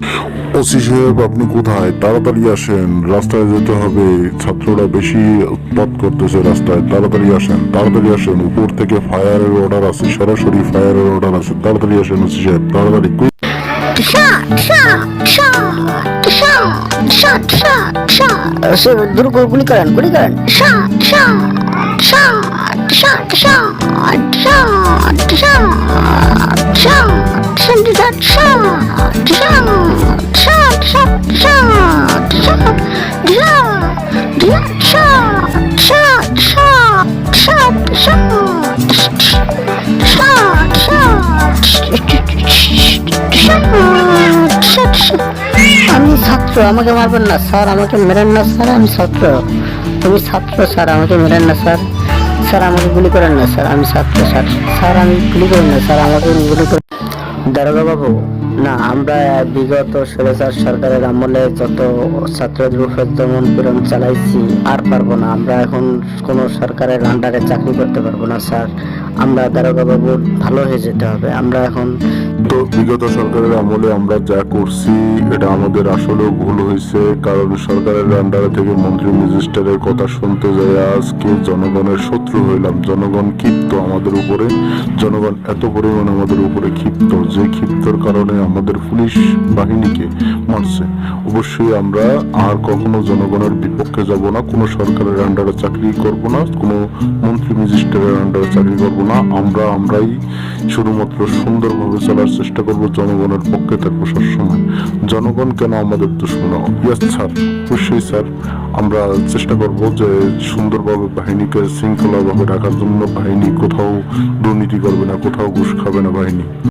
OC সাহেব, আপনি কোথায়? তাড়াতাড়ি আসেন, রাস্তায় যেতে হবে। ছাত্ররা বেশি উৎপাত করতেছে রাস্তায়। তাড়াতাড়ি আসেন, তাড়াতাড়ি আসেন। উপর থেকে ফায়ারের অর্ডার আছে, সরাসরি ফায়ারের অর্ডার আছে। তাড়াতাড়ি আসেন ওসি সাহেব, তাড়াতাড়ি। দ্রুত গুলি করেন, গুলি করেন। আমি ছাত্র, আমাকে মারবেন না স্যার, আমাকে মেরেন না স্যার, আমি ছাত্র। আমি ছাত্র স্যার, আমাকে মেরেন না স্যার। স্যার আমাকে গুলি করেন না স্যার, আমি ছাত্র স্যার। স্যার আমি গুলি করেন না স্যার, আমাকে গুলি করেন। দারোগা বাবু, না, আমরা বিগত স্বৈরাচার সরকারের আমলে যত ছাত্রদের উপর যেমন পীড়ন চালাইছি আর পারবো না। আমরা এখন কোনো সরকারের আন্ডারে চাকরি করতে পারবো না স্যার। আমরা দারোগা বাবু ভালো হয়ে যেতে হবে। আমরা এখন তো বিগত সরকারের আমলে আমরা যা করছি এটা আমাদের আসলেও ভুল হয়েছে, কারণ সরকারের আন্ডারে থেকে মন্ত্রী ম্যাজিস্ট্রেটের কথা শুনতে যাই আজকে জনগণের শত্রু হইলাম। জনগণ ক্ষিপ্ত আমাদের উপরে, জনগণ এত পরিমাণ আমাদের উপরে ক্ষিপ্ত যে ক্ষিপ্তর কারণে আমাদের পুলিশ বাহিনীকে মারছে। অবশ্যই আমরা আর কখনো জনগণের বিপক্ষে যাব না, কোনো সরকারের আন্ডারে চাকরি করব না, কোনো মন্ত্রী ম্যাজিস্ট্রেটের আন্ডারে চাকরি করব না। আমরাই শুধুমাত্র সুন্দরভাবে চলার চেষ্টা করব, জনগণের পক্ষে থাকবো সবসময়। জনগণ কেন আমাদের দুশমন? ইয়েস স্যার, অবশ্যই স্যার। আমরা চেষ্টা করব যে সুন্দরভাবে বাহিনীকে শৃঙ্খলাভাবে রাখার জন্য। বাহিনী কোথাও দুর্নীতি করবে না, কোথাও ঘুষ খাবে না বাহিনী।